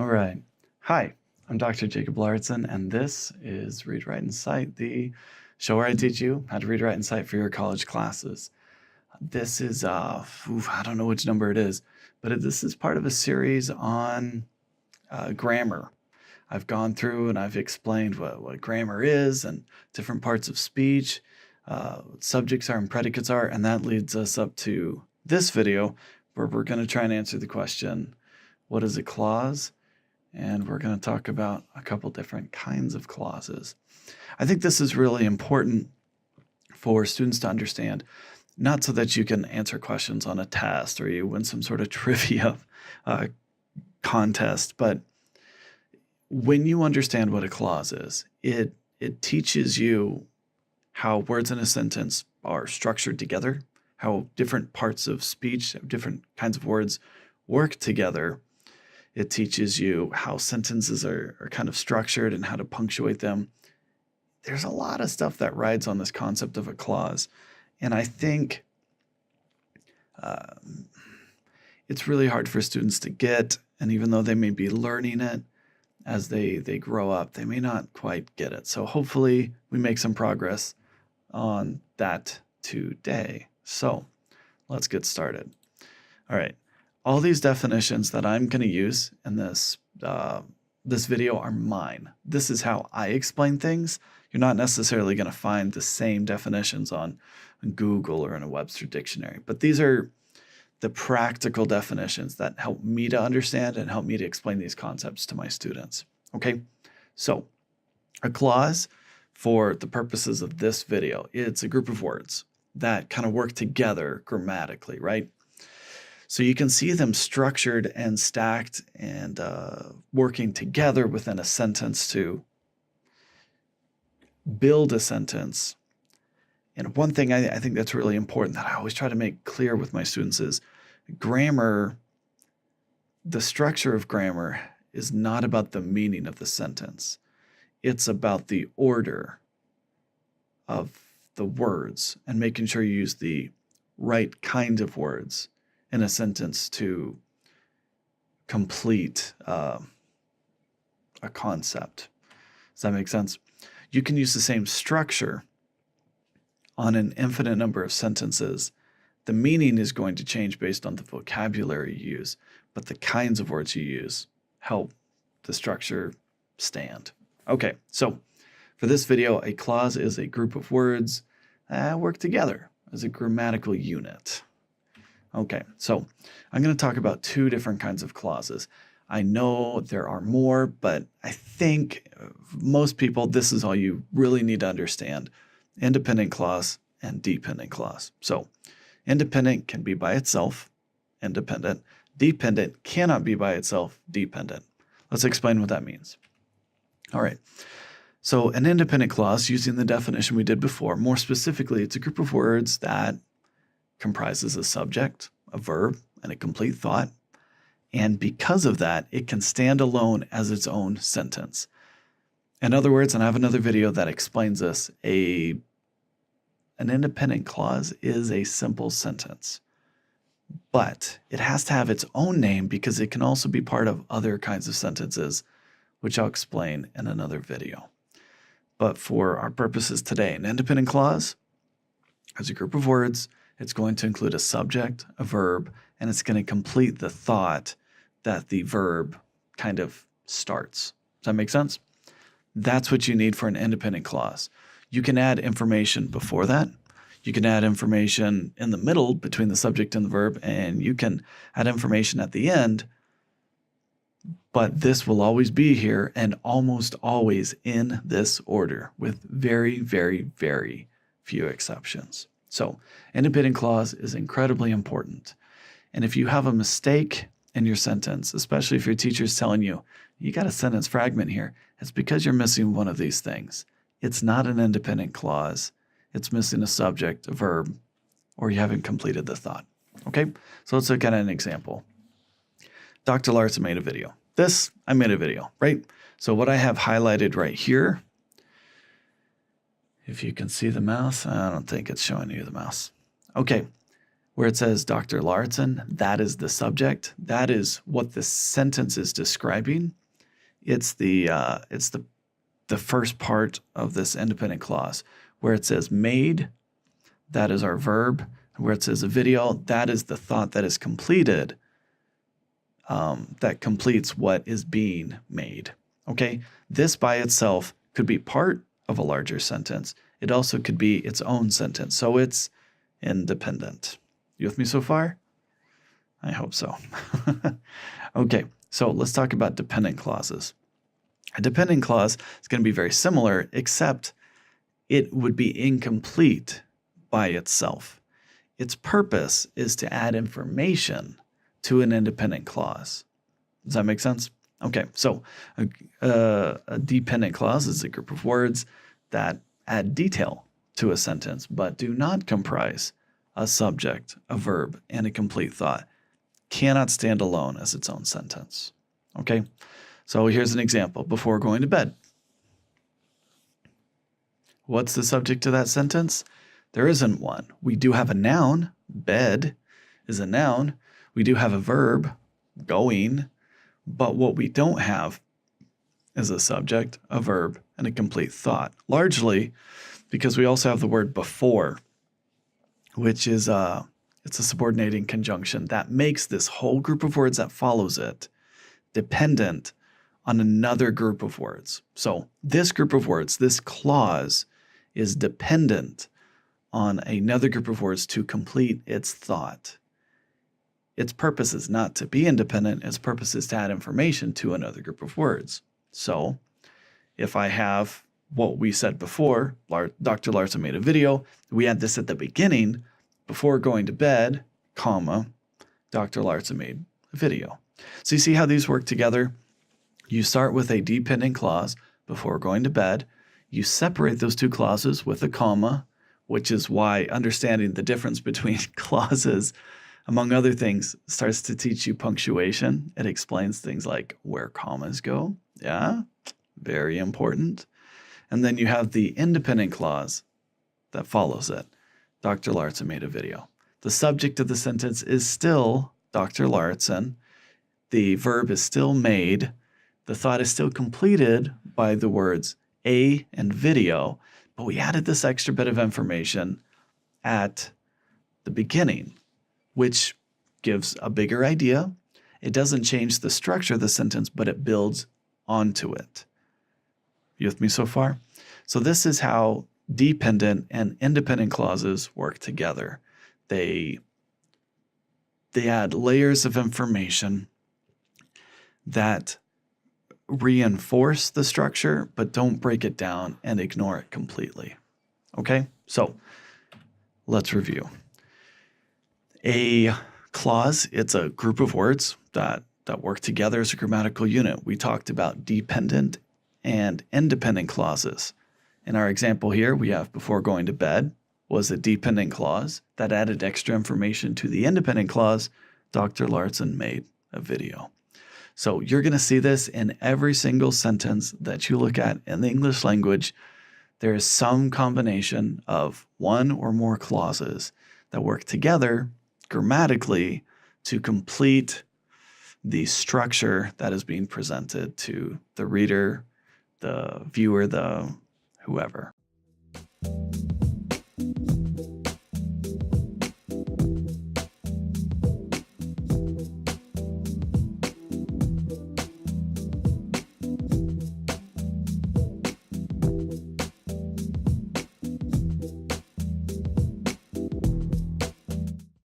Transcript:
All right. Hi, I'm Dr. Jacob Lauritzen, and this is Read, Write, and Cite, the show where I teach you how to read, write, and cite for your college classes. This is, I don't know which number it is, but this is part of a series on grammar. I've gone through and I've explained what grammar is and different parts of speech, what subjects are and predicates are, and that leads us up to this video where we're going to try and answer the question, what is a clause? And we're going to talk about a couple different kinds of clauses. I think this is really important for students to understand, not so that you can answer questions on a test or you win some sort of trivia contest, but when you understand what a clause is, it teaches you how words in a sentence are structured together, how different parts of speech, different kinds of words work together. It teaches you how sentences are kind of structured and how to punctuate them. There's a lot of stuff that rides on this concept of a clause. And I think it's really hard for students to get. And even though they may be learning it as they grow up, they may not quite get it. So hopefully we make some progress on that today. So let's get started. All right. All these definitions that I'm going to use in this video are mine. This is how I explain things. You're not necessarily going to find the same definitions on Google or in a Webster dictionary, but these are the practical definitions that help me to understand and help me to explain these concepts to my students. Okay, so a clause, for the purposes of this video, it's a group of words that kind of work together grammatically, right? So you can see them structured and stacked and working together within a sentence to build a sentence. And one thing I think that's really important that I always try to make clear with my students is grammar, the structure of grammar is not about the meaning of the sentence. It's about the order of the words and making sure you use the right kind of words in a sentence to complete a concept. Does that make sense? You can use the same structure on an infinite number of sentences. The meaning is going to change based on the vocabulary you use, but the kinds of words you use help the structure stand. Okay, so for this video, a clause is a group of words that work together as a grammatical unit. Okay, so I'm going to talk about two different kinds of clauses. I know there are more, but I think most people, this is all you really need to understand. Independent clause and dependent clause. So independent can be by itself, independent. Dependent cannot be by itself, dependent. Let's explain what that means. All right. So an independent clause, using the definition we did before, more specifically, it's a group of words that comprises a subject, a verb, and a complete thought. And because of that, it can stand alone as its own sentence. In other words, and I have another video that explains this, an independent clause is a simple sentence. But it has to have its own name because it can also be part of other kinds of sentences, which I'll explain in another video. But for our purposes today, an independent clause is a group of words. It's going to include a subject, a verb, and it's going to complete the thought that the verb kind of starts. Does that make sense? That's what you need for an independent clause. You can add information before that. You can add information in the middle between the subject and the verb, and you can add information at the end, but this will always be here and almost always in this order with very, very, very few exceptions. So independent clause is incredibly important. And if you have a mistake in your sentence, especially if your teacher's telling you, you got a sentence fragment here, it's because you're missing one of these things. It's not an independent clause. It's missing a subject, a verb, or you haven't completed the thought. Okay, so let's look at an example. Dr. Lauritzen made a video. I made a video, right? So what I have highlighted right here, if you can see the mouse, I don't think it's showing you the mouse. Okay, where it says Dr. Lauritzen, that is the subject. That is what the sentence is describing. It's the first part of this independent clause where it says made, that is our verb. Where it says a video, that is the thought that is completed, that completes what is being made. Okay, this by itself could be part of a larger sentence. It also could be its own sentence. So it's independent. You with me so far? I hope so. Okay, so let's talk about dependent clauses. A dependent clause is going to be very similar, except it would be incomplete by itself. Its purpose is to add information to an independent clause. Does that make sense? Okay, so a dependent clause is a group of words that add detail to a sentence, but do not comprise a subject, a verb, and a complete thought. Cannot stand alone as its own sentence. Okay, so here's an example. Before going to bed. What's the subject to that sentence? There isn't one. We do have a noun. Bed is a noun. We do have a verb, going, but what we don't have is a subject, a verb, and a complete thought, largely because we also have the word before, which is it's a subordinating conjunction that makes this whole group of words that follows it dependent on another group of words. So this group of words, this clause, is dependent on another group of words to complete its thought. Its purpose is not to be independent. Its purpose is to add information to another group of words. So if I have what we said before, Dr. Lauritzen made a video, we add this at the beginning, before going to bed, comma, Dr. Lauritzen made a video. So you see how these work together? You start with a dependent clause before going to bed. You separate those two clauses with a comma, which is why understanding the difference between clauses, among other things, starts to teach you punctuation. It explains things like where commas go. Yeah, very important. And then you have the independent clause that follows it. Dr. Lauritzen made a video. The subject of the sentence is still Dr. Lauritzen. The verb is still made. The thought is still completed by the words a and video, but we added this extra bit of information at the beginning, which gives a bigger idea. It doesn't change the structure of the sentence, but it builds onto it. You with me so far? So this is how dependent and independent clauses work together. They add layers of information that reinforce the structure, but don't break it down and ignore it completely. Okay, so let's review. A clause, it's a group of words that work together as a grammatical unit. We talked about dependent and independent clauses. In our example here, we have before going to bed was a dependent clause that added extra information to the independent clause. Dr. Lauritzen made a video. So you're going to see this in every single sentence that you look at in the English language. There is some combination of one or more clauses that work together grammatically to complete the structure that is being presented to the reader, the viewer, the whoever.